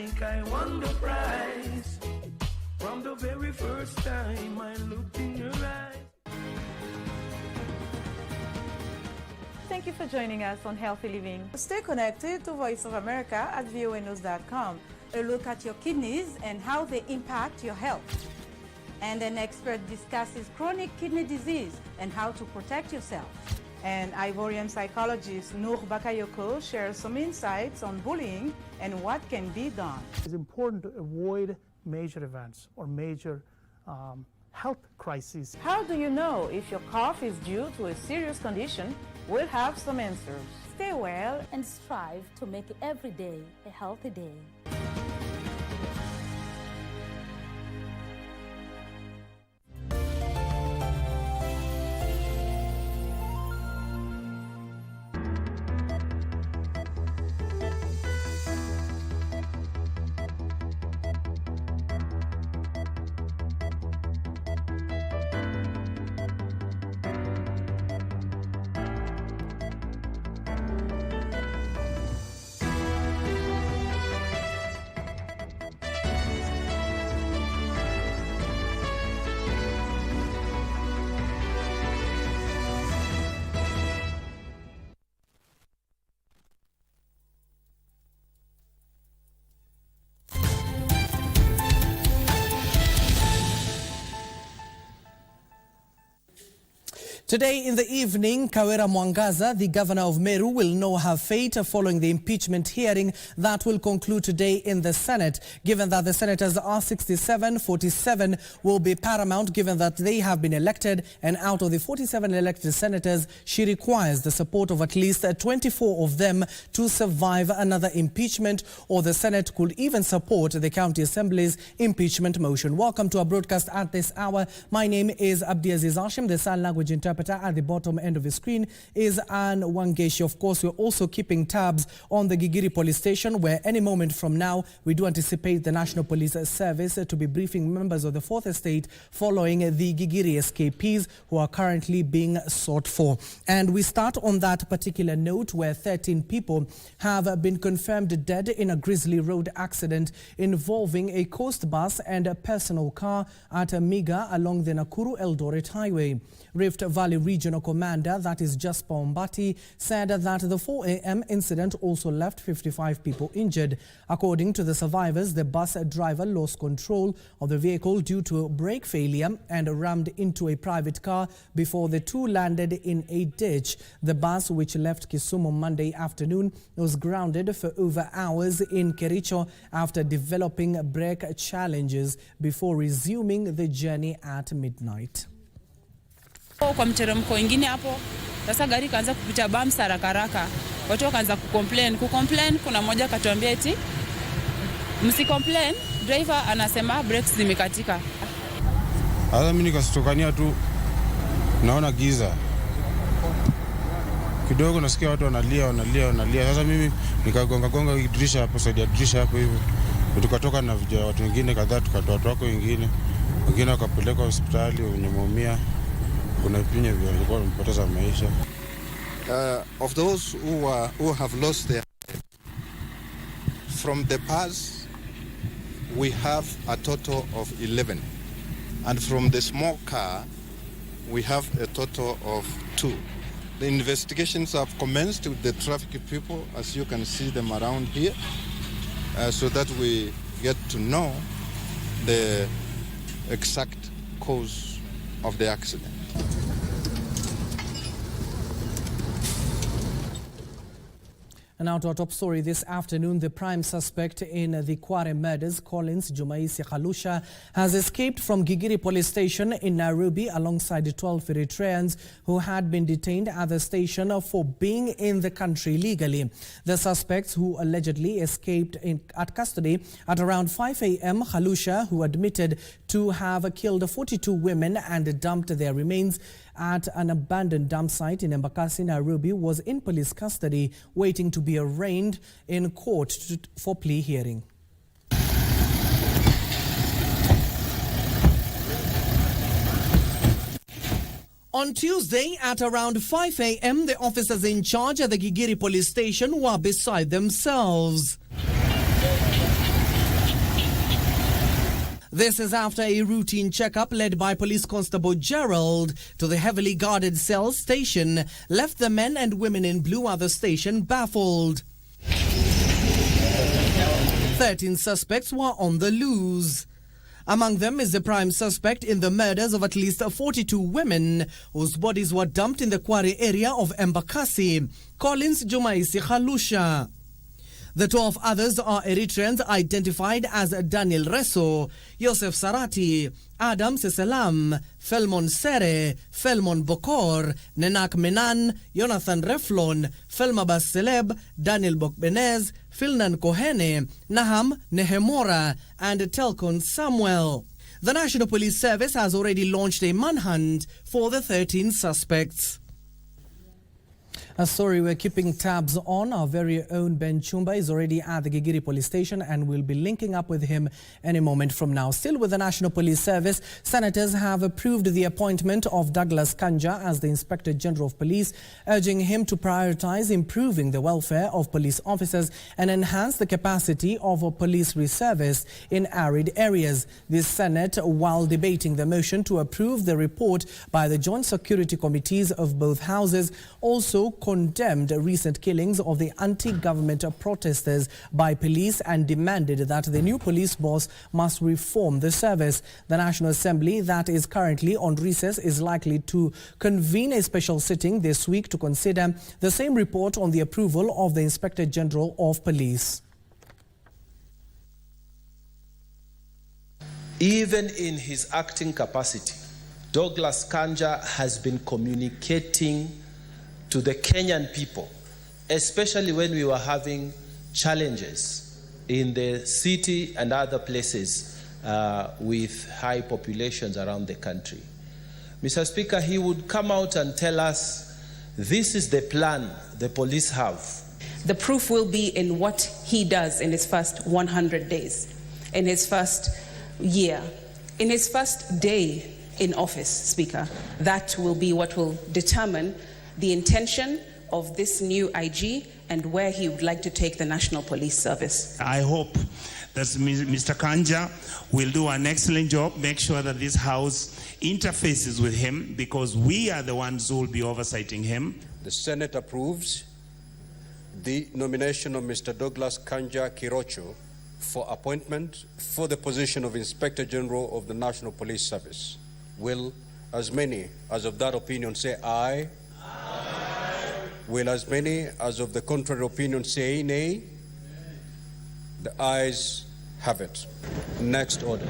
like I won the prize. From the very first time I looked in your eyes. Thank you for joining us on Healthy Living. Stay connected to Voice of America at voanews.com. A look at your kidneys and how they impact your health. And an expert discusses chronic kidney disease and how to protect yourself. And Ivorian psychologist Noor Bakayoko shares some insights on bullying and what can be done. It's important to avoid major events or major health crises. How do you know if your cough is due to a serious condition? We'll have some answers. Stay well and strive to make every day a healthy day. Today in the evening, Kawera Mwangaza, the governor of Meru, will know her fate following the impeachment hearing that will conclude today in the Senate. Given that the senators are 67, 47 will be paramount given that they have been elected, and out of the 47 elected senators, she requires the support of at least 24 of them to survive another impeachment, or the Senate could even support the County Assembly's impeachment motion. Welcome to our broadcast at this hour. My name is Abdiaziz Hashim. The sign language interpreter at the bottom end of the screen is Anne Wangeshi. Of course, we're also keeping tabs on the Gigiri police station, where any moment from now we do anticipate the National Police Service to be briefing members of the Fourth Estate following the Gigiri escapees who are currently being sought for. And we start on that particular note where 13 people have been confirmed dead in a grisly road accident involving a coast bus and a personal car at Migaa along the Nakuru-Eldoret Highway. Rift Valley Regional Commander, that is Jasper Ombati, said that the 4 a.m. incident also left 55 people injured. According to the survivors, the bus driver lost control of the vehicle due to brake failure and rammed into a private car before the two landed in a ditch. The bus, which left Kisumu Monday afternoon, was grounded for over hours in Kericho after developing brake challenges before resuming the journey at midnight. Kwa mteremko ingine hapo, sasa gari kaanza kupita bumps haraka. Watu wakaanza kucomplain, kuna mmoja akatuambia eti msicomplain, driver anasema brakes zimekatika. Sasa mimi nikasitokania tu, naona giza. Kidogo nasikia watu wanalia. Sasa mimi nikagonga dirisha hapo, side dirisha hapo hivyo. Tukatoka na vijana watu wengine kadhaa, tukatoa watu wako wengine wakapeleka hospitali wenye wameumia. Of those who have lost their life, from the past we have a total of 11, and from the small car we have a total of 2. The investigations have commenced with the traffic people, as you can see them around here, so that we get to know the exact cause of the accident. And now to our top story this afternoon, the prime suspect in the Kware murders, Collins Jumaisi Khalusha, has escaped from Gigiri police station in Nairobi alongside 12 Eritreans who had been detained at the station for being in the country illegally. The suspects, who allegedly escaped at custody at around 5 a.m., Khalusha, who admitted to have killed 42 women and dumped their remains at an abandoned dump site in Embakasi, Nairobi, was in police custody waiting to be arraigned in court for plea hearing. On Tuesday at around 5 a.m., the officers in charge at the Gigiri police station were beside themselves. This is after a routine checkup led by Police Constable Gerald to the heavily guarded cell station left the men and women in blue at the station baffled. 13 suspects were on the loose. Among them is the prime suspect in the murders of at least 42 women whose bodies were dumped in the quarry area of Embakasi, Collins Jumaisi Khalusha. The 12 others are Eritreans identified as Daniel Reso, Yosef Sarati, Adam Seselam, Felmon Sere, Felmon Bokor, Nenak Menan, Jonathan Reflon, Felmabas Celeb, Daniel Bokbenez, Filnan Kohene, Naham Nehemora, and Telkon Samuel. The National Police Service has already launched a manhunt for the 13 suspects. Sorry, we're keeping tabs on. Our very own Ben Chumba is already at the Gigiri police station and we'll be linking up with him any moment from now. Still with the National Police Service, senators have approved the appointment of Douglas Kanja as the Inspector General of Police, urging him to prioritize improving the welfare of police officers and enhance the capacity of police reservists in arid areas. The Senate, while debating the motion to approve the report by the Joint Security Committees of both houses, also condemned recent killings of the anti-government protesters by police and demanded that the new police boss must reform the service. The National Assembly, that is currently on recess, is likely to convene a special sitting this week to consider the same report on the approval of the Inspector General of Police. Even in his acting capacity, Douglas Kanja has been communicating to the Kenyan people, especially when we were having challenges in the city and other places with high populations around the country. Mr. Speaker, he would come out and tell us, this is the plan the police have. The proof will be in what he does in his first 100 days, in his first year, in his first day in office, Speaker. That will be what will determine the intention of this new IG and where he would like to take the National Police Service. I hope that Mr. Kanja will do an excellent job, make sure that this House interfaces with him, because we are the ones who will be oversighting him. The Senate approves the nomination of Mr. Douglas Kanja Kirocho for appointment for the position of Inspector General of the National Police Service. Will as many as of that opinion say aye? Will as many as of the contrary opinion say nay? The ayes have it. Next order.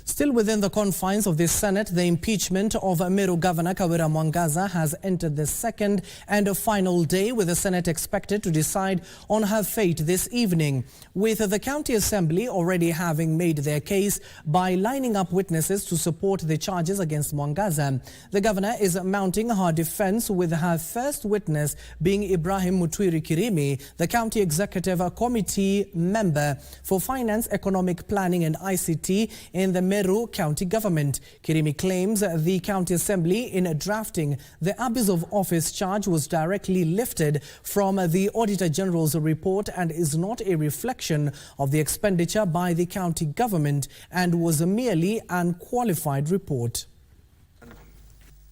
Still within the confines of the Senate, the impeachment of Meru Governor Kawira Mwangaza has entered the second and final day, with the Senate expected to decide on her fate this evening, with the County Assembly already having made their case by lining up witnesses to support the charges against Mwangaza. The governor is mounting her defense, with her first witness being Ibrahim Mutwiri Kirimi, the County Executive Committee member for Finance, Economic Planning and ICT in the Meru County Government. Kirimi claims the County Assembly, in drafting the abuse of office charge, was directly lifted from the Auditor General's report and is not a reflection of the expenditure by the county government and was merely an unqualified report.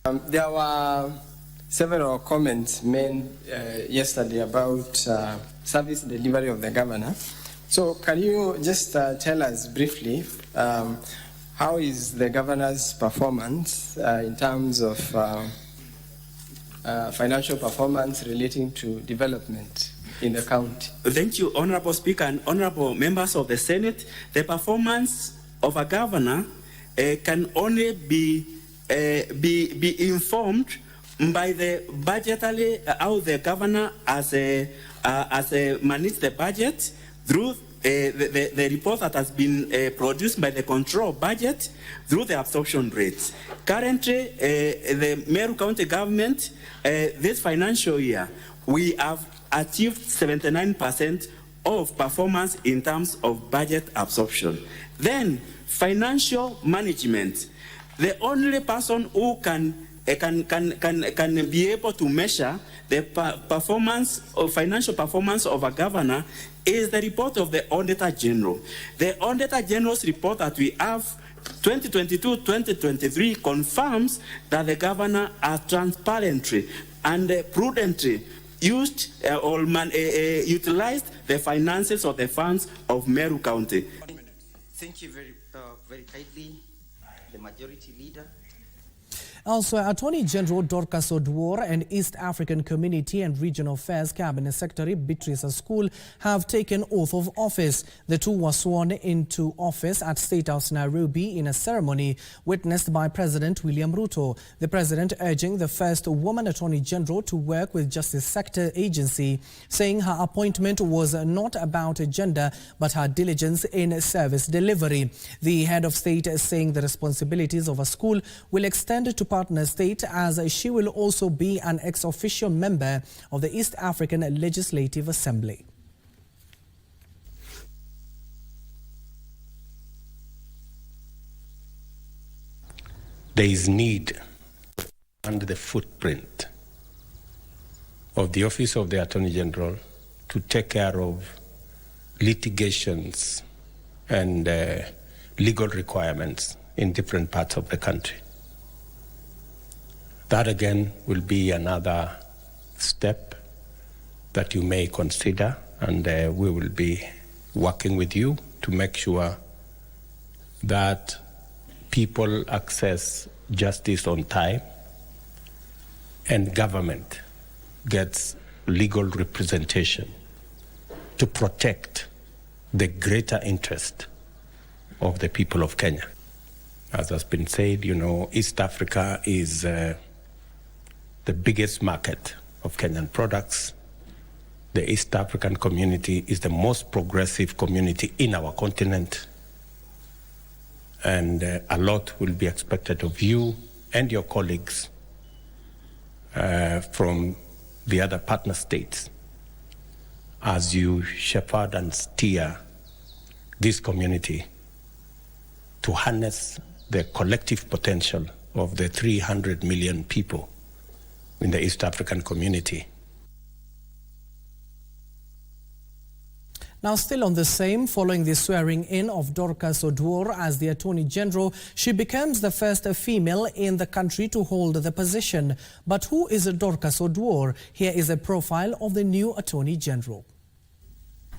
There were several comments made yesterday about service delivery of the governor. So can you just tell us briefly how is the governor's performance in terms of financial performance relating to development in the county? Thank you, Honorable Speaker and Honorable members of the Senate. The performance of a governor can only be informed by the budgetary, how the governor has managed the budget through the report that has been produced by the control budget through the absorption rates. Currently, the Meru County government, this financial year, we have achieved 79% of performance in terms of budget absorption. Then, financial management. The only person who can be able to measure the financial performance of a governor is the report of the Auditor General. The Auditor General's report that we have 2022-2023 confirms that the governor has transparently and prudently utilized the finances of the funds of Meru County. Thank you very kindly, the Majority Leader. Elsewhere, Attorney General Dorcas Oduor and East African Community and Regional Affairs Cabinet Secretary Beatrice Askul have taken oath of office. The two were sworn into office at State House Nairobi in a ceremony witnessed by President William Ruto. The President urging the first woman Attorney General to work with Justice Sector Agency, saying her appointment was not about gender but her diligence in service delivery. The head of state is saying the responsibilities of Askul will extend to partner state, as she will also be an ex-officio member of the East African Legislative Assembly. There is need under the footprint of the Office of the Attorney General to take care of litigations and legal requirements in different parts of the country. That again will be another step that you may consider, and we will be working with you to make sure that people access justice on time and government gets legal representation to protect the greater interest of the people of Kenya. As has been said, East Africa is the biggest market of Kenyan products. The East African community is the most progressive community in our continent. And a lot will be expected of you and your colleagues from the other partner states as you shepherd and steer this community to harness the collective potential of the 300 million people in the East African community. Now, still on the same, following the swearing in of Dorcas Oduor as the Attorney General, she becomes the first female in the country to hold the position. But who is Dorcas Oduor? Here is a profile of the new Attorney General.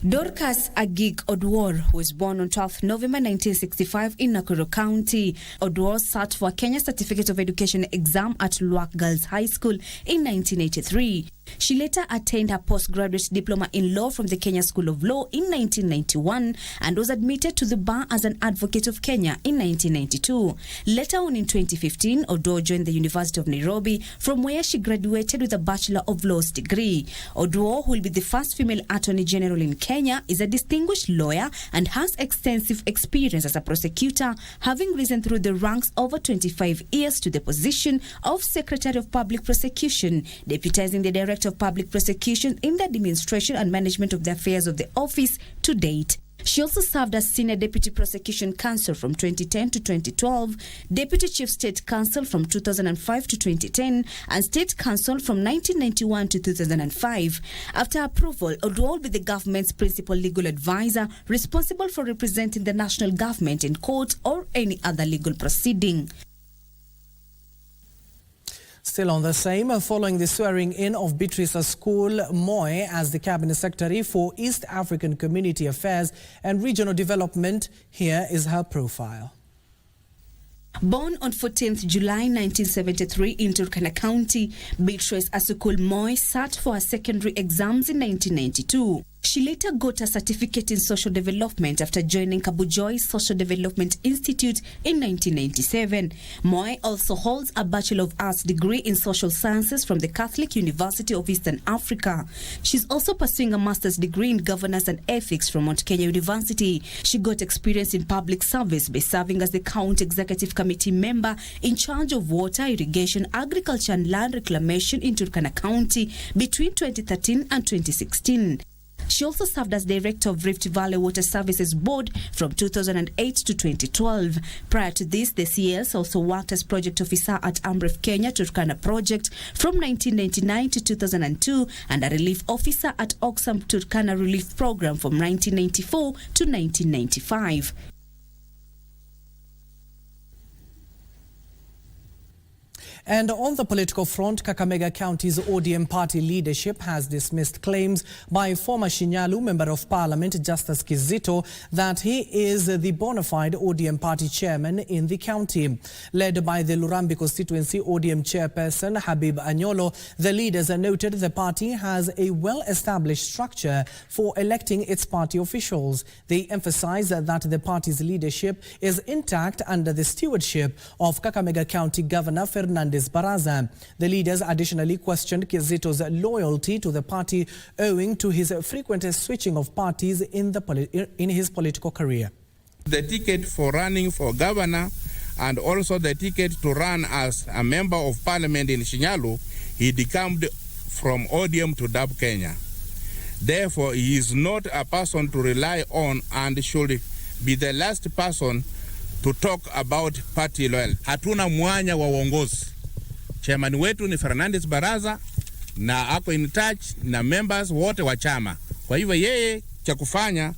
Dorcas Agik Oduor was born on 12 November 1965 in Nakuru County. Oduor sat for a Kenya Certificate of Education exam at Luak Girls High School in 1983. She later attained her postgraduate diploma in law from the Kenya School of Law in 1991 and was admitted to the bar as an advocate of Kenya in 1992. Later on in 2015, Oduor joined the University of Nairobi, from where she graduated with a Bachelor of Laws degree. Oduor, who will be the first female Attorney General in Kenya, is a distinguished lawyer and has extensive experience as a prosecutor, having risen through the ranks over 25 years to the position of Secretary of Public Prosecution, deputizing the Director of Public Prosecution in the administration and management of the affairs of the office to date. She also served as Senior Deputy Prosecution Counsel from 2010 to 2012, Deputy Chief State Counsel from 2005 to 2010, and State Counsel from 1991 to 2005. After approval, Oduor will be the government's principal legal advisor, responsible for representing the national government in court or any other legal proceeding. Still on the same, following the swearing-in of Beatrice Askul Moy as the Cabinet Secretary for East African Community Affairs and Regional Development, here is her profile. Born on 14th July 1973 in Turkana County, Beatrice Askul Moy sat for her secondary exams in 1992. She later got a certificate in social development after joining Kabujoy Social Development Institute in 1997. Moy also holds a Bachelor of Arts degree in Social Sciences from the Catholic University of Eastern Africa. She's also pursuing a master's degree in Governance and Ethics from Mount Kenya University. She got experience in public service by serving as the County Executive Committee member in charge of water, irrigation, agriculture and land reclamation in Turkana County between 2013 and 2016. She also served as director of Rift Valley Water Services Board from 2008 to 2012. Prior to this, the CS also worked as project officer at Amref Kenya Turkana project from 1999 to 2002 and a relief officer at Oxfam Turkana Relief Program from 1994 to 1995. And on the political front, Kakamega County's ODM party leadership has dismissed claims by former Shinyalu Member of Parliament Justus Kizito that he is the bona fide ODM party chairman in the county. Led by the Lurambi constituency ODM chairperson Habib Anyolo, the leaders noted the party has a well-established structure for electing its party officials. They emphasized that the party's leadership is intact under the stewardship of Kakamega County Governor Fernandez Baraza. The leaders additionally questioned Kizito's loyalty to the party owing to his frequent switching of parties in his political career. The ticket for running for governor and also the ticket to run as a member of parliament in Shinyalu, he decamped from ODM to DAP Kenya. Therefore, he is not a person to rely on and should be the last person to talk about party loyalty. Hatuna mwanya wa uongozi. Chairman wetu ni Fernandez Baraza na ako in touch na members wote wa chama. Kwa hivyo yeye cha kufanya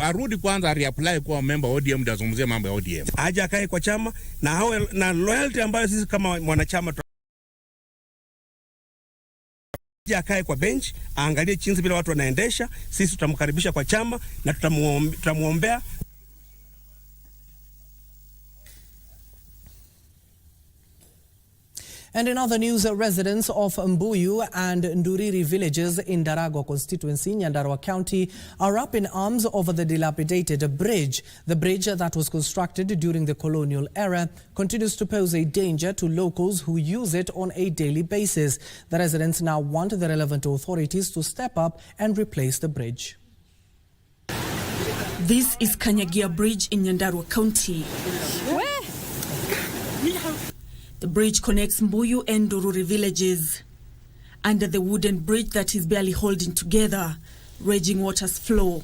arudi kwanza reapply kuwa member ODM ndio azungumzie mambo ya ODM. Aje akae kwa chama na hawe na loyalty ambayo sisi kama mwanachama aje akae kwa bench, aangalie jinsi vile watu wanaendesha, sisi tutamkaribisha kwa chama na tutamuombea. And in other news, residents of Mbuyu and Nduriri villages in Nyandarua constituency, Nyandarua County, are up in arms over the dilapidated bridge. The bridge that was constructed during the colonial era continues to pose a danger to locals who use it on a daily basis. The residents now want the relevant authorities to step up and replace the bridge. This is Kanyagia Bridge in Nyandarua County. The bridge connects Mbuyu and Nduriri villages. Under the wooden bridge that is barely holding together, raging waters flow.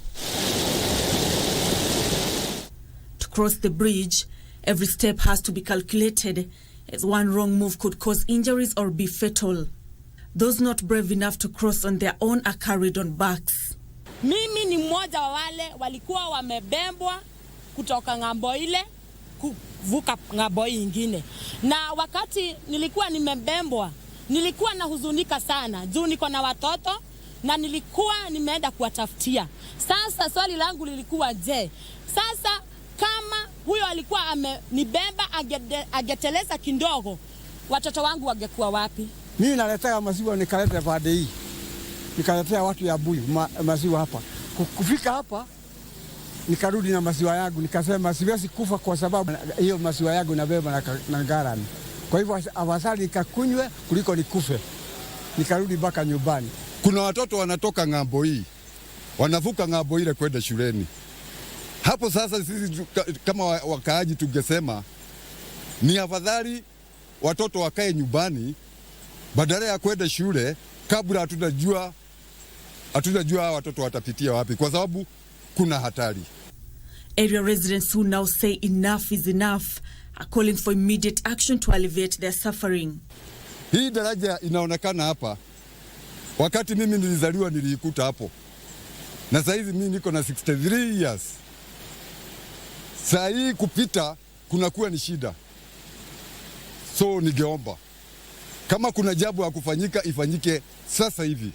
To cross the bridge, every step has to be calculated, as one wrong move could cause injuries or be fatal. Those not brave enough to cross on their own are carried on backs. Mimi ni mmoja wa wale walikuwa wamebembwa kutoka ng'ambo ile kuvuka ng'ambo ingine. Na wakati nilikuwa nimebembwa, nilikuwa nahuzunika sana. Juu niko na watoto na nilikuwa nimeenda kuwatafutia. Sasa swali langu lilikuwa je, sasa kama huyo alikuwa amenibemba ageteleza kidogo, watoto wangu wangekuwa wapi? Mimi naletea maziwa nikaleta pande hii. Nikaletea watu ya Buyu maziwa hapa. Kufika hapa nikarudi na maziwa yangu, nikasema siwezi kufa kwa sababu hiyo maziwa yangu nabeba na garani. Kwa hivyo afadhali nikakunywe kuliko nikufe. Nikarudi mpaka nyumbani. Kuna watoto wanatoka ng'ambo hii, wanavuka ng'ambo ile kwenda shuleni. Hapo sasa sisi kama wakaaji tungesema ni afadhali watoto wakae nyumbani badala ya kwenda shule, kabla hatujajua watoto watapitia wapi, kwa sababu kuna hatari. Area residents who now say enough is enough are calling for immediate action to alleviate their suffering. Hii daraja inaonekana hapa. Wakati mimi nilizaliwa niliikuta hapo. Na sasa hivi mimi niko na 63 years. Saa hii kupita kunakuwa ni shida. So ningeomba kama kuna jambo ya kufanyika ifanyike sasa hivi.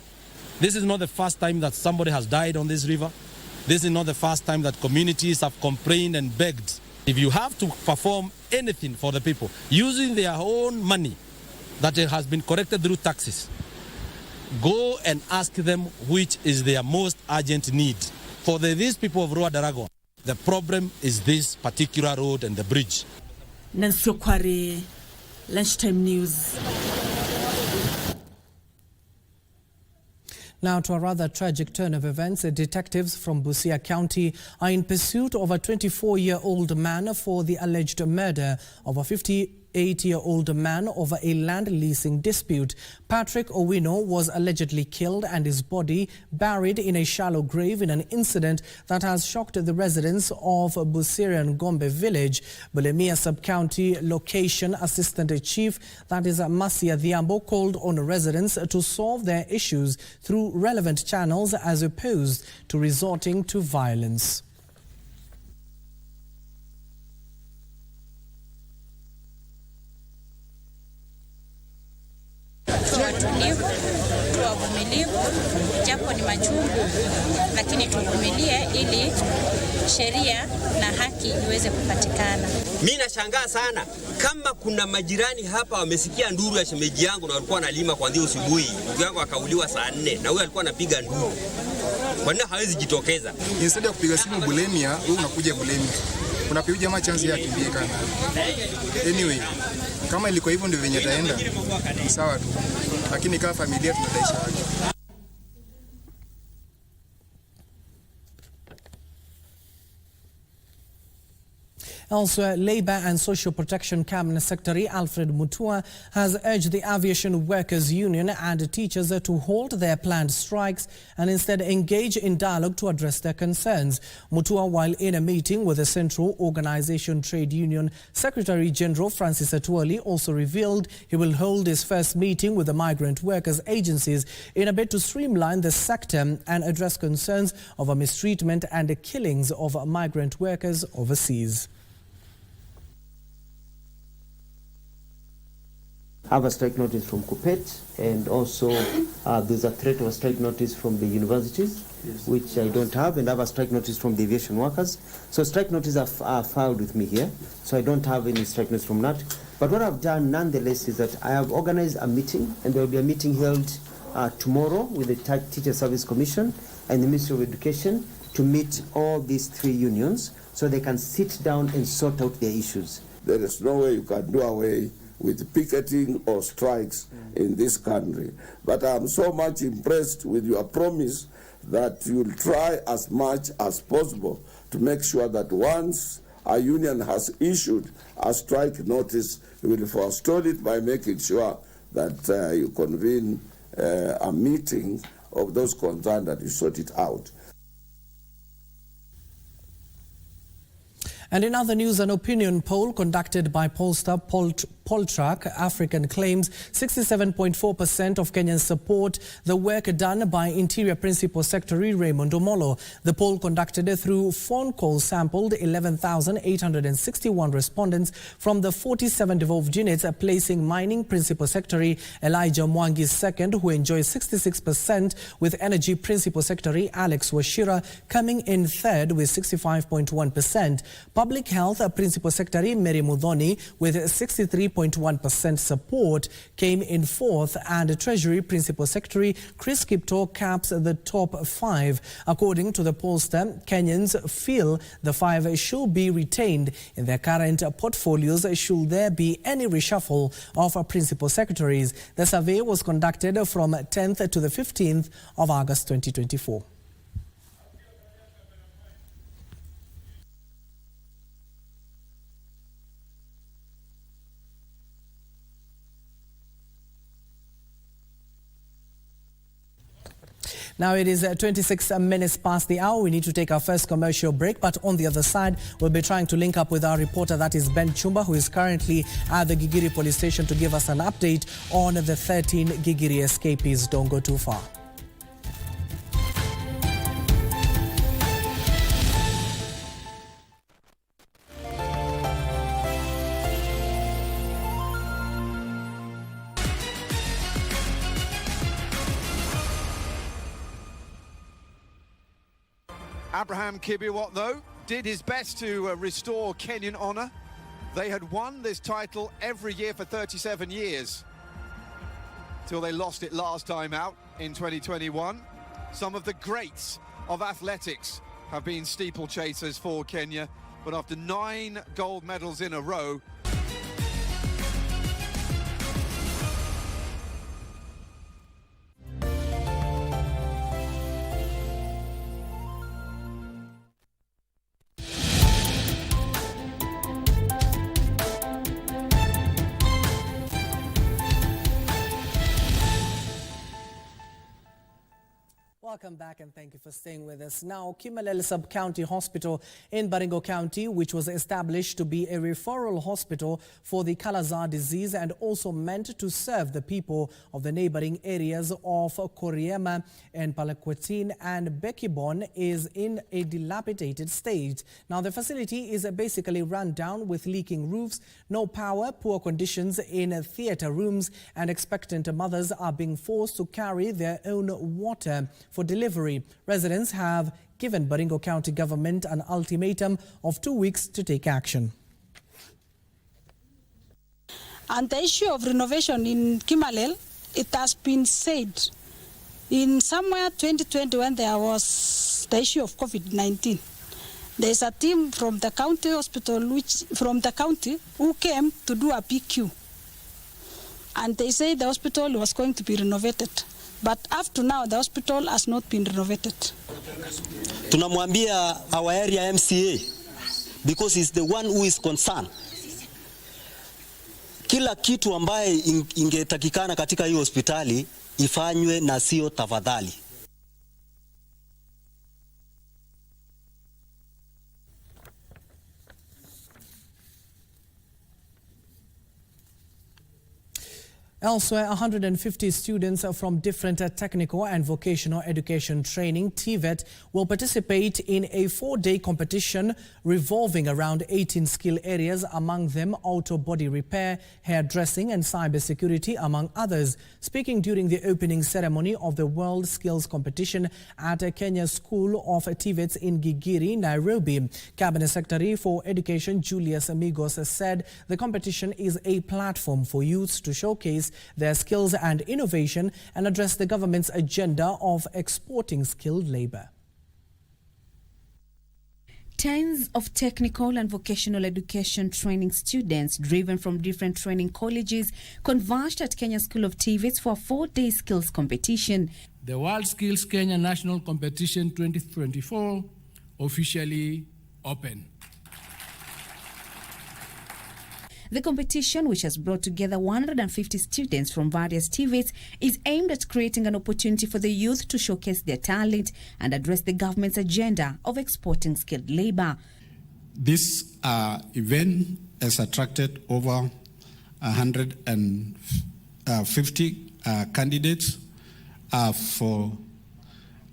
This is not the first time that somebody has died on this river. This is not the first time that communities have complained and begged. If you have to perform anything for the people using their own money that has been collected through taxes, go and ask them which is their most urgent need. For these people of Rua Darago, the problem is this particular road and the bridge. Nancy Okware, Lunchtime News. Now to a rather tragic turn of events, detectives from Busia County are in pursuit of a 24-year-old man for the alleged murder of a 50 8-year-old man over a land leasing dispute. Patrick Owino was allegedly killed and his body buried in a shallow grave in an incident that has shocked the residents of Busia and Gombe village. Bulemia Sub-County Location Assistant Chief, that is Masia Dhiambo, called on residents to solve their issues through relevant channels as opposed to resorting to violence. Tulivu, tuwe wavumilivu, japo ni machungu, lakini tuvumilie ili sheria na haki iweze kupatikana. Mimi nashangaa sana kama kuna majirani hapa wamesikia nduru ya shemeji yangu na walikuwa wanalima kuanzia asubuhi. Ndugu yangu akauliwa saa 4 na huyo alikuwa anapiga nduru. Kwa nini hawezi jitokeza? Instead ya kupiga simu Bulemia, wewe unakuja Bulemia. Unapiga jamaa chance ya kimbie kana. Anyway, kama ilikuwa hivyo ndio venye taenda. Sawa tu. Lakini kama familia tunataisha haki. Elsewhere, Labour and Social Protection Cabinet Secretary Alfred Mutua has urged the Aviation Workers Union and teachers to halt their planned strikes and instead engage in dialogue to address their concerns. Mutua, while in a meeting with the Central Organisation Trade Union Secretary General Francis Atwoli, also revealed he will hold his first meeting with the migrant workers agencies in a bid to streamline the sector and address concerns of mistreatment and killings of migrant workers overseas. I have a strike notice from Kupet, and also there's a threat of a strike notice from the universities, yes, which I don't have, and I have a strike notice from the aviation workers. So strike notices are filed with me here, so I don't have any strike notice from that. But what I've done nonetheless is that I have organized a meeting, and there will be a meeting held tomorrow with the Teacher Service Commission and the Ministry of Education to meet all these 3 unions so they can sit down and sort out their issues. There is no way you can do away with picketing or strikes in this country. But I'm so much impressed with your promise that you'll try as much as possible to make sure that once a union has issued a strike notice, you will forestall it by making sure that you convene a meeting of those concerned and you sort it out. And in other news, an opinion poll conducted by pollster Poltrack African claims 67.4% of Kenyans support the work done by Interior Principal Secretary Raymond Omolo. The poll, conducted through phone calls, sampled 11,861 respondents from the 47 devolved units, placing Mining Principal Secretary Elijah Mwangi second, who enjoys 66%, with Energy Principal Secretary Alex Washira coming in third with 65.1%. Public Health Principal Secretary Mary Mudhoni with 63.1% support came in fourth, and Treasury Principal Secretary Chris Kipto caps the top 5. According to the pollster, Kenyans feel the 5 should be retained in their current portfolios should there be any reshuffle of principal secretaries. The survey was conducted from 10th to the 15th of August 2024. Now it is 26 minutes past the hour. We need to take our first commercial break, but on the other side, we'll be trying to link up with our reporter, that is Ben Chumba, who is currently at the Gigiri police station to give us an update on the 13 Gigiri escapees. Don't go too far. Abraham Kibiwot, though, did his best to restore Kenyan honour. They had won this title every year for 37 years, till they lost it last time out in 2021. Some of the greats of athletics have been steeplechasers for Kenya, but after 9 gold medals in a row, Welcome back and thank you for staying with us. Now, Kimalel Sub-County Hospital in Baringo County, which was established to be a referral hospital for the Kala-Azar disease and also meant to serve the people of the neighboring areas of Koriema and Palakwatin and Bekibon, is in a dilapidated state. Now, the facility is basically run down with leaking roofs, no power, poor conditions in theater rooms, and expectant mothers are being forced to carry their own water for delivery. Residents have given Baringo County government an ultimatum of 2 weeks to take action. And the issue of renovation in Kimalel, it has been said in somewhere 2020 when there was the issue of COVID-19. There's a team from the county hospital, from the county, who came to do a PQ. And they say the hospital was going to be renovated. But up to now, the hospital has not been renovated. Tunamwambia our area MCA, because he's the one who is concerned. Kila kitu ambaye ingetakikana katika hii hospitali ifanywe na sio tafadhali. Elsewhere, 150 students from different technical and vocational education training, TVET, will participate in a 4-day competition revolving around 18 skill areas, among them auto body repair, hairdressing and cybersecurity, among others. Speaking during the opening ceremony of the World Skills Competition at Kenya School of TVETs in Gigiri, Nairobi, Cabinet Secretary for Education Julius Amigos said the competition is a platform for youths to showcase their skills and innovation and address the government's agenda of exporting skilled labor. Tens of technical and vocational education training students driven from different training colleges converged at Kenya School of TVET for a 4-day skills competition. The World Skills Kenya National Competition 2024 officially open. The competition, which has brought together 150 students from various TVETs, is aimed at creating an opportunity for the youth to showcase their talent and address the government's agenda of exporting skilled labor. This event has attracted over 150 candidates for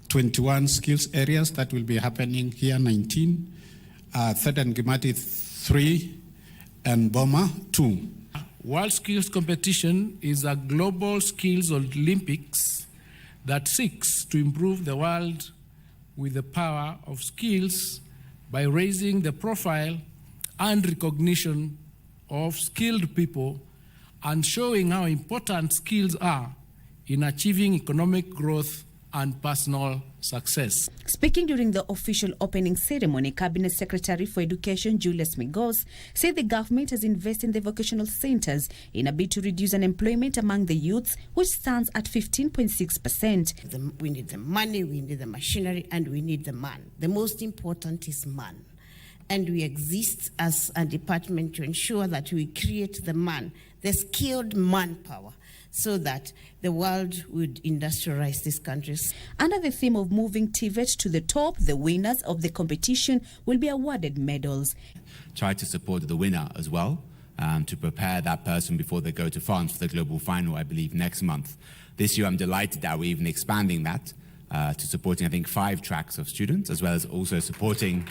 21 skills areas that will be happening here, 19, Third and Gimati 3, and Boma 2. World Skills Competition is a global skills Olympics that seeks to improve the world with the power of skills by raising the profile and recognition of skilled people and showing how important skills are in achieving economic growth and personal success. Speaking during the official opening ceremony, Cabinet Secretary for Education Julius Amigos said the government has invested in the vocational centers in a bid to reduce unemployment among the youths, which stands at 15.6%. We need the money, we need the machinery, and we need the man. The most important is man. And we exist as a department to ensure that we create the man, the skilled manpower, so that the world would industrialize these countries. Under the theme of moving TVET to the top, the winners of the competition will be awarded medals. Try to support the winner as well, to prepare that person before they go to France for the global final, I believe, next month. This year, I'm delighted that we're even expanding that to supporting, I think, 5 tracks of students, as well as also supporting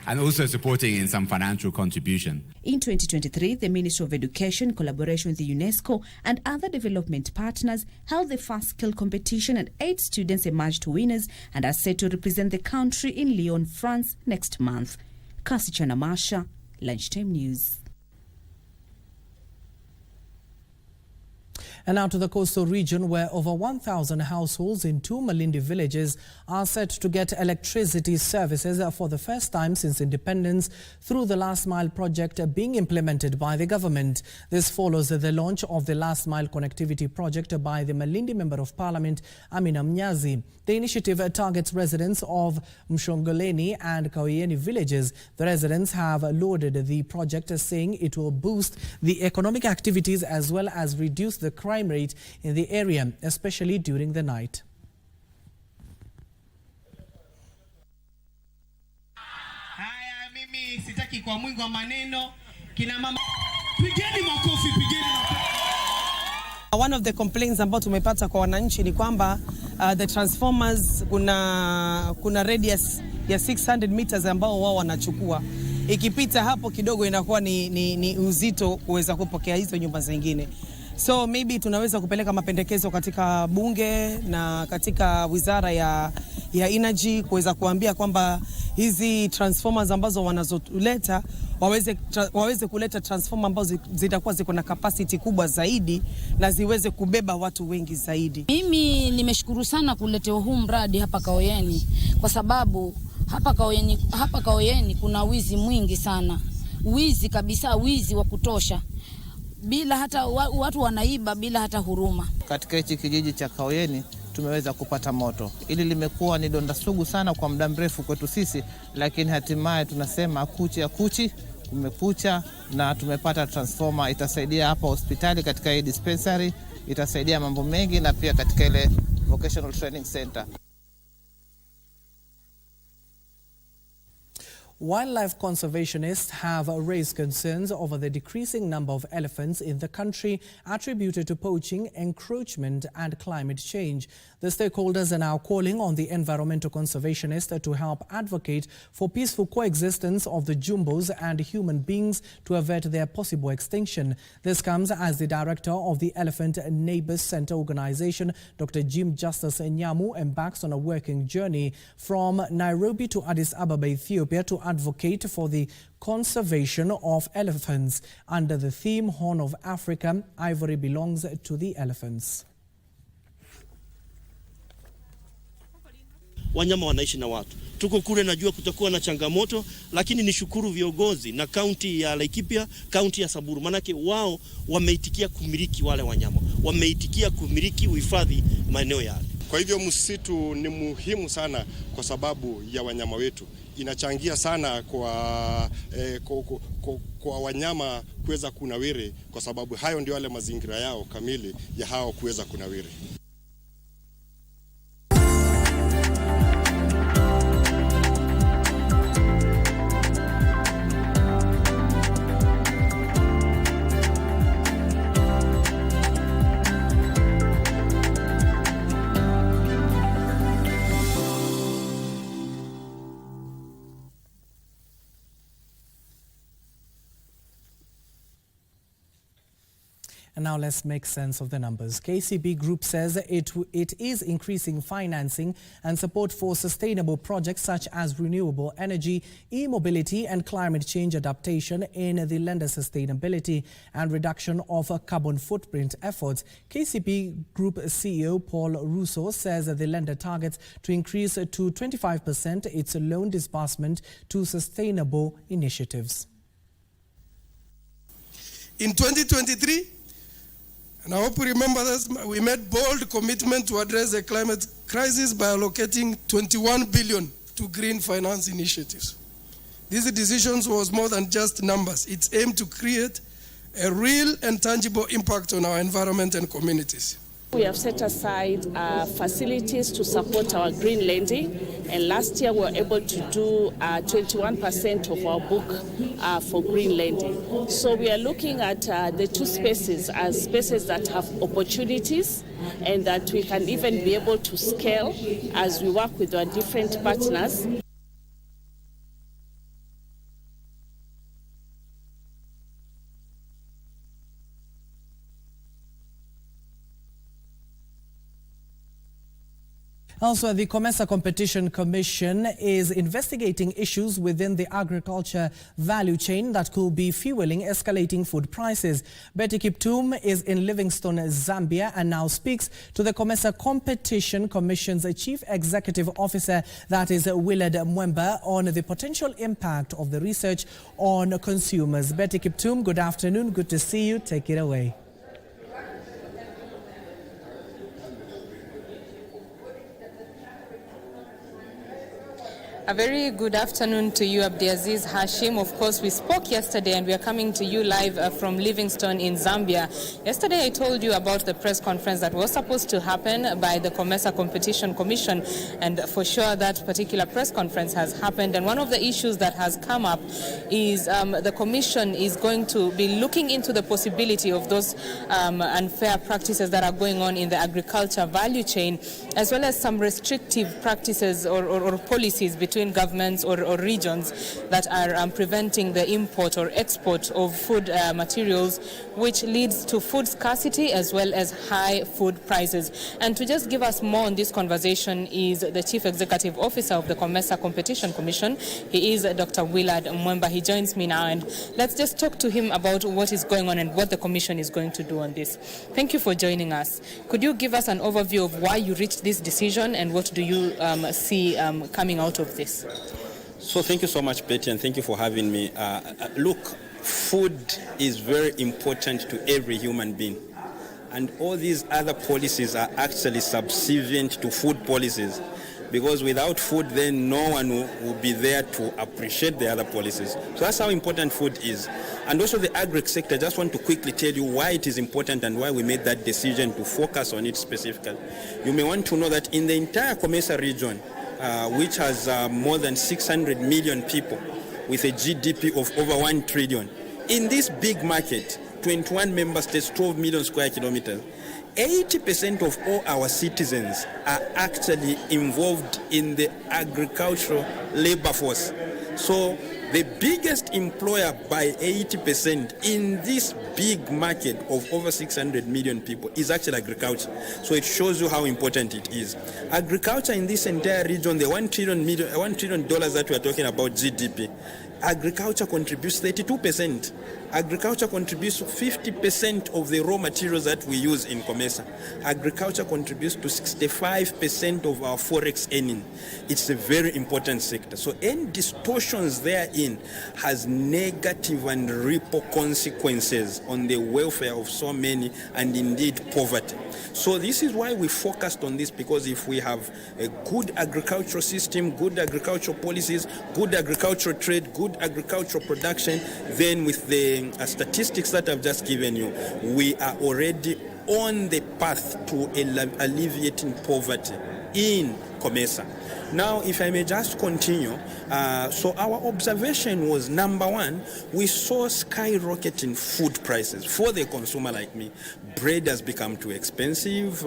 in some financial contribution. In 2023, the Ministry of Education, in collaboration with the UNESCO and other development partners, held the first skill competition, and 8 students emerged winners and are set to represent the country in Lyon, France next month. Kasichana Masha, Lunchtime News. And now to the coastal region, where over 1,000 households in 2 Malindi villages are set to get electricity services for the first time since independence through the Last Mile project being implemented by the government. This follows the launch of the Last Mile Connectivity project by the Malindi Member of Parliament, Amina Mnyazi. The initiative targets residents of Mshongoleni and Kawieni villages. The residents have lauded the project, saying it will boost the economic activities as well as reduce the crime rate in the area, especially during the night. hatutaki kwa mwingi wa maneno. Kina mama, pigeni makofi, pigeni makofi. One of the complaints ambao tumepata kwa wananchi ni kwamba the transformers kuna radius ya 600 meters ambao wao wanachukua. Ikipita hapo kidogo inakuwa ni uzito kuweza kupokea hizo nyumba zingine. So maybe tunaweza kupeleka mapendekezo katika bunge na katika wizara ya energy kuweza kuambia kwamba hizi transformers ambazo wanazoleta waweze kuleta transformer ambazo zitakuwa ziko na capacity kubwa zaidi na ziweze kubeba watu wengi zaidi. Mimi nimeshukuru sana kuletea huu mradi hapa Kaoyeni kwa sababu hapa Kaoyeni kuna wizi mwingi sana. Wizi kabisa, wizi wa kutosha. Bila hata watu wanaiba bila hata huruma. Katika hichi kijiji cha Kaoyeni tumeweza kupata moto. Ili limekuwa ni donda sugu sana kwa muda mrefu kwetu sisi, lakini hatimaye tunasema kuchi kumekucha na tumepata transformer. Itasaidia hapa hospitali katika hii dispensary, itasaidia mambo mengi na pia katika ile vocational training center. Wildlife conservationists have raised concerns over the decreasing number of elephants in the country attributed to poaching, encroachment and climate change. The stakeholders are now calling on the environmental conservationists to help advocate for peaceful coexistence of the jumbos and human beings to avert their possible extinction. This comes as the director of the Elephant Neighbors Center organization, Dr. Jim Justice Nyamu, embarks on a working journey from Nairobi to Addis Ababa, Ethiopia, to advocate for the conservation of elephants under the theme Horn of Africa, Ivory belongs to the elephants. Wanyama wanaishi na watu. Tuko kule, najua kutakuwa na changamoto, lakini nishukuru viongozi na kaunti ya Laikipia, kaunti ya Samburu, manake wao wameitikia kumiliki wale wanyama, wameitikia kumiliki uhifadhi maeneo yale. Kwa hivyo msitu ni muhimu sana kwa sababu ya wanyama wetu. Inachangia sana kwa wanyama kuweza kunawiri, kwa sababu hayo ndio wale mazingira yao kamili ya hao kuweza kunawiri. And now let's make sense of the numbers. KCB Group says it is increasing financing and support for sustainable projects such as renewable energy, e-mobility and climate change adaptation in the lender sustainability and reduction of carbon footprint efforts. KCB Group CEO Paul Russo says that the lender targets to increase to 25% its loan disbursement to sustainable initiatives. In 2023, and I hope you remember this, we made bold commitment to address the climate crisis by allocating 21 billion to green finance initiatives. These decisions was more than just numbers. It's aimed to create a real and tangible impact on our environment and communities. We have set aside facilities to support our green lending, and last year we were able to do 21% of our book for green lending. So we are looking at the two spaces as spaces that have opportunities and that we can even be able to scale as we work with our different partners. Also, the COMESA Competition Commission is investigating issues within the agriculture value chain that could be fueling escalating food prices. Betty Kiptum is in Livingstone, Zambia, and now speaks to the COMESA Competition Commission's Chief Executive Officer, that is Willard Mwemba, on the potential impact of the research on consumers. Betty Kiptum, good afternoon. Good to see you. Take it away. A very good afternoon to you, Abdiaziz, Hashim. Of course, we spoke yesterday and we are coming to you live from Livingstone in Zambia. Yesterday I told you about the press conference that was supposed to happen by the COMESA Competition Commission, and for sure that particular press conference has happened. And one of the issues that has come up is the commission is going to be looking into the possibility of those unfair practices that are going on in the agriculture value chain, as well as some restrictive practices or policies between governments or regions that are preventing the import or export of food materials, which leads to food scarcity as well as high food prices. And to just give us more on this conversation is the Chief Executive Officer of the COMESA Competition Commission. He is Dr. Willard Mwemba. He joins me now, and let's just talk to him about what is going on and what the Commission is going to do on this. Thank you for joining us. Could you give us an overview of why you reached this decision and what do you see coming out of this? So thank you so much, Betty, and thank you for having me. Look, food is very important to every human being. And all these other policies are actually subservient to food policies, because without food, then no one will be there to appreciate the other policies. So that's how important food is. And also the agri sector, I just want to quickly tell you why it is important and why we made that decision to focus on it specifically. You may want to know that in the entire COMESA region, which has more than 600 million people with a GDP of over 1 trillion, in this big market, 21 member states, 12 million square kilometers, 80% of all our citizens are actually involved in the agricultural labor force. So the biggest employer by 80% in this big market of over 600 million people is actually agriculture. So it shows you how important it is. Agriculture in this entire region, the $1 trillion that we are talking about GDP, agriculture contributes 32%. Agriculture contributes 50% of the raw materials that we use in COMESA. Agriculture contributes to 65% of our forex earning. It's a very important sector. So any distortions therein has negative and ripple consequences on the welfare of so many, and indeed poverty. So this is why we focused on this, because if we have a good agricultural system, good agricultural policies, good agricultural trade, good agricultural production, then with the statistics that I've just given you, we are already on the path to alleviating poverty in COMESA. Now, if I may just continue, so our observation was, number one, we saw skyrocketing food prices for the consumer like me. Bread has become too expensive,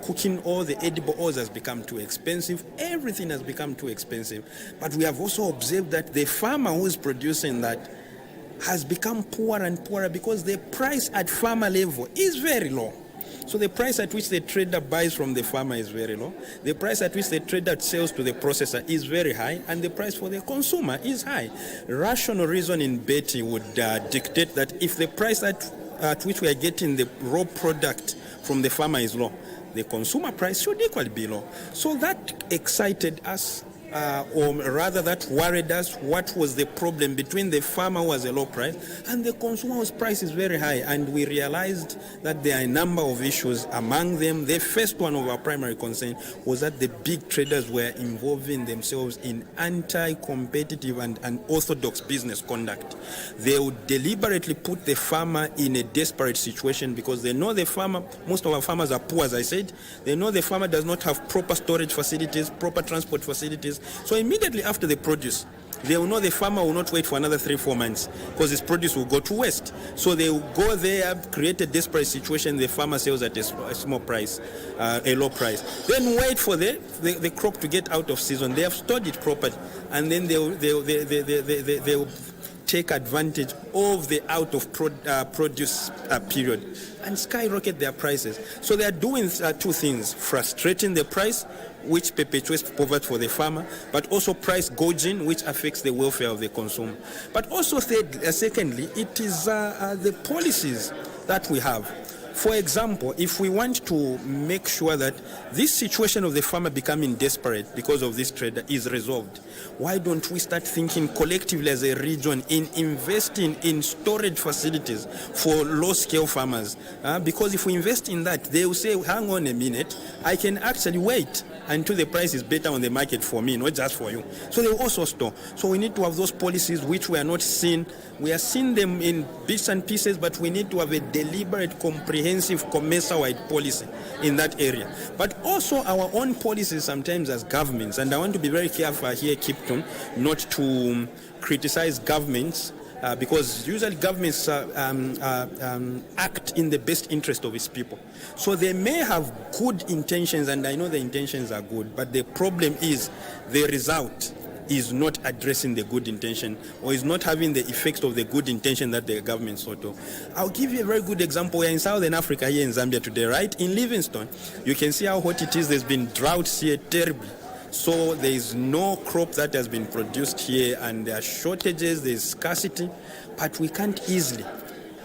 cooking oil, the edible oils has become too expensive, everything has become too expensive. But we have also observed that the farmer who is producing that has become poorer and poorer, because the price at farmer level is very low. So the price at which the trader buys from the farmer is very low. The price at which the trader sells to the processor is very high, and the price for the consumer is high. Rational reasoning, Betty, would dictate that if the price at which we are getting the raw product from the farmer is low, the consumer price should equally be low. So that excited us, or rather that worried us. What was the problem between the farmer who has a low price and the consumer whose price is very high? And we realized that there are a number of issues. Among them, the first one of our primary concern was that the big traders were involving themselves in anti-competitive and unorthodox business conduct. They would deliberately put the farmer in a desperate situation, because they know the farmer, most of our farmers are poor, as I said. They know the farmer does not have proper storage facilities, proper transport facilities. So immediately after the produce, they will know the farmer will not wait for another 3-4 months, because his produce will go to waste. So they will go there, create a desperate situation. The farmer sells at a small price, a low price. Then wait for the crop to get out of season. They have stored it properly, and then they will take advantage of the out of produce period and skyrocket their prices. So they are doing two things: frustrating the price, which perpetuates poverty for the farmer, but also price gouging, which affects the welfare of the consumer. But also, secondly, it is the policies that we have. For example, if we want to make sure that this situation of the farmer becoming desperate because of this trader is resolved, why don't we start thinking collectively as a region in investing in storage facilities for low-scale farmers? Because if we invest in that, they will say, hang on a minute, I can actually wait until the price is better on the market for me, not just for you. So they will also store. So we need to have those policies which we are not seeing. We are seeing them in bits and pieces, but we need to have a deliberate, comprehensive, COMESA-wide policy in that area. But also our own policies sometimes as governments, and I want to be very careful here, Kipton, not to criticize governments, because usually governments act in the best interest of its people. So they may have good intentions, and I know the intentions are good, but the problem is the result is not addressing the good intention, or is not having the effects of the good intention that the government sought to. I'll give you a very good example. We're in Southern Africa here in Zambia today, right? In Livingstone, you can see how hot it is. There's been droughts here terribly. So there is no crop that has been produced here, and there are shortages, there is scarcity, but we can't easily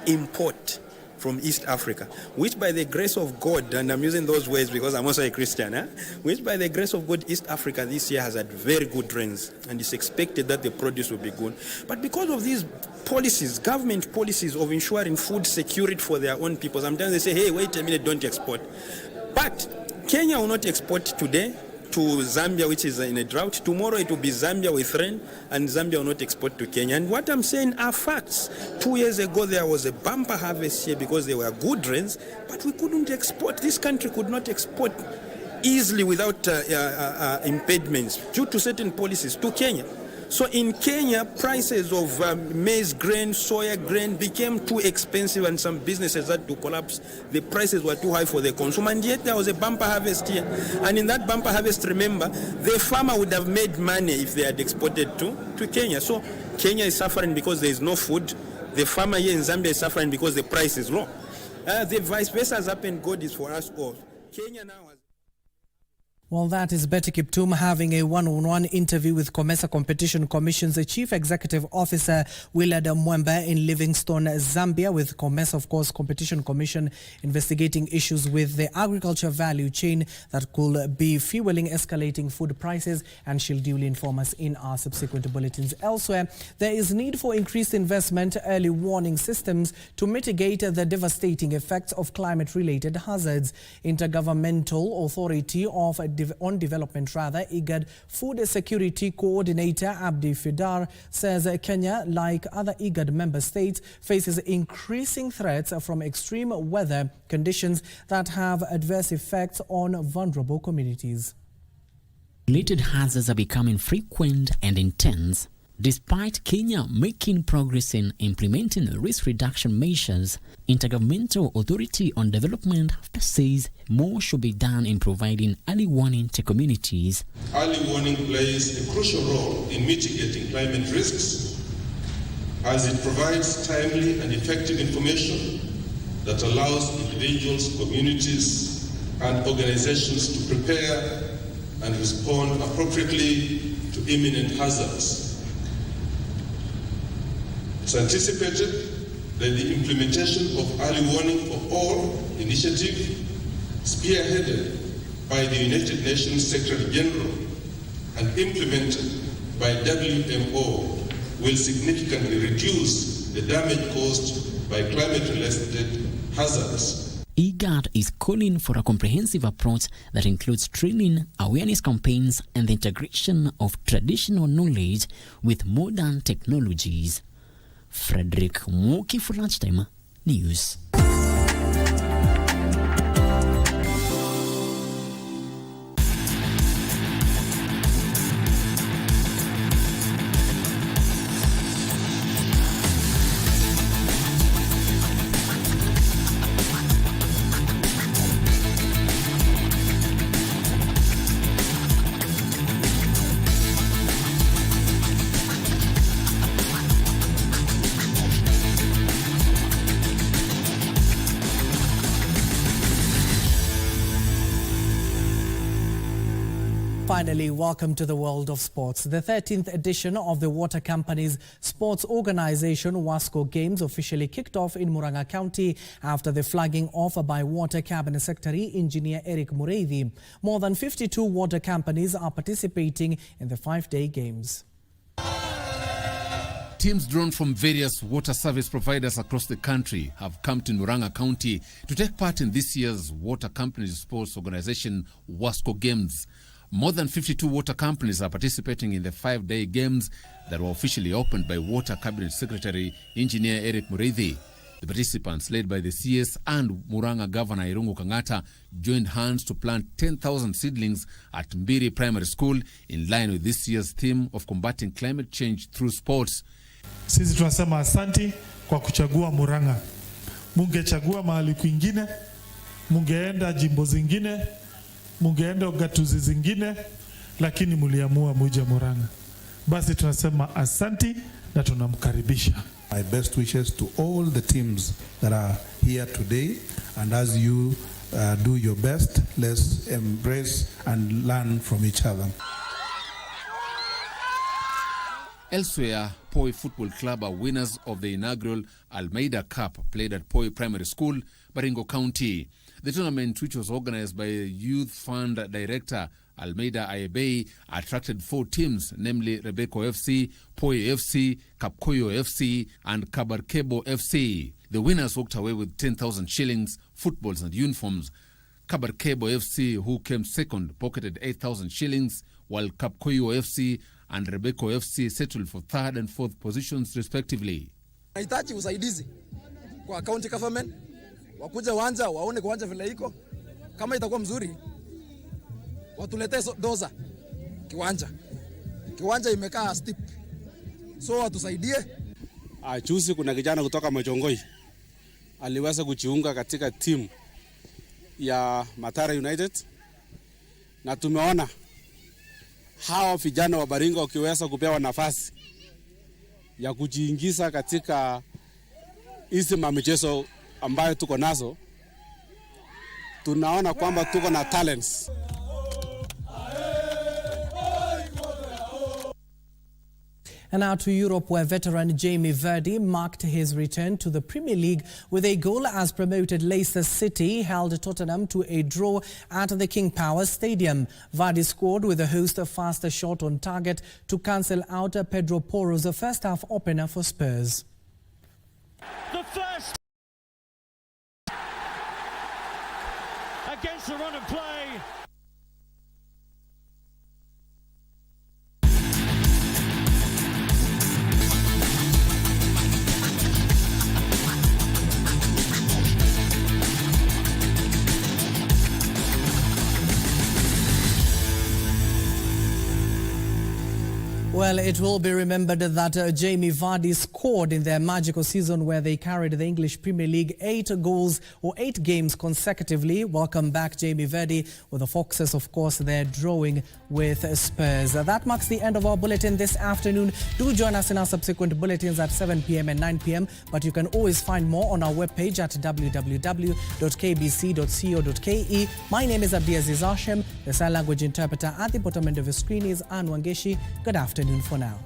import from East Africa, which by the grace of God, and I'm using those words because I'm also a Christian, which by the grace of God, East Africa this year has had very good rains, and it's expected that the produce will be good. But because of these policies, government policies of ensuring food security for their own people, sometimes they say, hey, wait a minute, don't export. But Kenya will not export today to Zambia, which is in a drought. Tomorrow it will be Zambia with rain, and Zambia will not export to Kenya. And what I'm saying are facts. 2 years ago there was a bumper harvest here because there were good rains, but we couldn't export. This country could not export easily without impediments due to certain policies to Kenya. So in Kenya, prices of maize grain, soya grain became too expensive, and some businesses had to collapse. The prices were too high for the consumer, and yet there was a bumper harvest here. And in that bumper harvest, remember, the farmer would have made money if they had exported to Kenya. So Kenya is suffering because there is no food. The farmer here in Zambia is suffering because the price is low. The vice versa has happened. God is for us all. Kenya now has... Well, that is Betty Kiptum having a one-on-one interview with COMESA Competition Commission's Chief Executive Officer Willard Mwembe in Livingstone, Zambia, with COMESA, of course, Competition Commission investigating issues with the agriculture value chain that could be fueling escalating food prices, and she'll duly inform us in our subsequent bulletins. Elsewhere, there is need for increased investment, early warning systems to mitigate the devastating effects of climate-related hazards. Intergovernmental Authority on Development, IGAD Food Security Coordinator Abdi Fidar says Kenya, like other IGAD member states, faces increasing threats from extreme weather conditions that have adverse effects on vulnerable communities. Related hazards are becoming frequent and intense. Despite Kenya making progress in implementing risk reduction measures, Intergovernmental Authority on Development says more should be done in providing early warning to communities. Early warning plays a crucial role in mitigating climate risks, as it provides timely and effective information that allows individuals, communities, and organizations to prepare and respond appropriately to imminent hazards. It's anticipated that the implementation of early warning for all initiative, spearheaded by the United Nations Secretary General and implemented by WMO, will significantly reduce the damage caused by climate-related hazards. IGAD is calling for a comprehensive approach that includes training, awareness campaigns, and the integration of traditional knowledge with modern technologies. Frederick Muki for Lunchtime News. Finally, welcome to the world of sports. The 13th edition of the Water Company's sports organization, Wasco Games, officially kicked off in Murang'a County after the flagging off by Water Cabinet Secretary Engineer Eric Mureithi. More than 52 water companies are participating in the 5-day games. Teams drawn from various water service providers across the country have come to Murang'a County to take part in this year's Water Company's sports organization, Wasco Games. More than 52 water companies are participating in the 5-day games that were officially opened by Water Cabinet Secretary Engineer Eric Mureithi. The participants, led by the CS and Murang'a Governor Irungu Kang'ata, joined hands to plant 10,000 seedlings at Mbiri Primary School in line with this year's theme of combating climate change through sports. Sisi tunasema asanti kwa kuchagua Murang'a. Mungechagua mahali kwingine, mungeenda jimbo zingine, mungeenda ugatuzi zingine, lakini muliamua muje Murang'a. Basi tunasema asanti na tunamkaribisha. My best wishes to all the teams that are here today, and as you do your best, let's embrace and learn from each other. Elsewhere, Poi Football Club are winners of the inaugural Almeida Cup played at Poi Primary School, Baringo County. The tournament, which was organized by Youth Fund Director Almeida Ayebei, attracted 4 teams, namely Rebeko FC, Poi FC, Kapkoyo FC, and Kabarkebo FC. The winners walked away with 10,000 shillings, footballs and uniforms. Kabarkebo FC, who came second, pocketed 8,000 shillings, while Kapkoyo FC and Rebeko FC settled for 3rd and 4th positions respectively. Nahitaji usaidizi kwa county government, wakuje uwanja waone kiwanja vile iko, kama itakuwa mzuri watuletee doza kiwanja imekaa steep, so watusaidie. Juzi kuna kijana kutoka Machongoi aliweza kujiunga katika timu ya Mathare United, na tumeona hao vijana wa Baringo wakiweza kupewa nafasi ya kujiingiza katika hizi michezo ambayo tuko nazo. Tunaona kwamba tuko na talents. And now to Europe, where veteran Jamie Vardy marked his return to the Premier League with a goal as promoted Leicester City held Tottenham to a draw at the King Power Stadium. Vardy scored with the host a faster shot on target to cancel out Pedro Porro's first-half opener for Spurs. The first against the run and play. Well, it will be remembered that Jamie Vardy scored in their magical season where they carried the English Premier League 8 goals or 8 games consecutively. Welcome back, Jamie Vardy, with the Foxes, of course, they're drawing with Spurs. That marks the end of our bulletin this afternoon. Do join us in our subsequent bulletins at 7 p.m. and 9 p.m. But you can always find more on our webpage at www.kbc.co.ke. My name is Abdiaziz Hashim. The sign language interpreter at the bottom end of the screen is Anne Wangeshi. Good afternoon for now.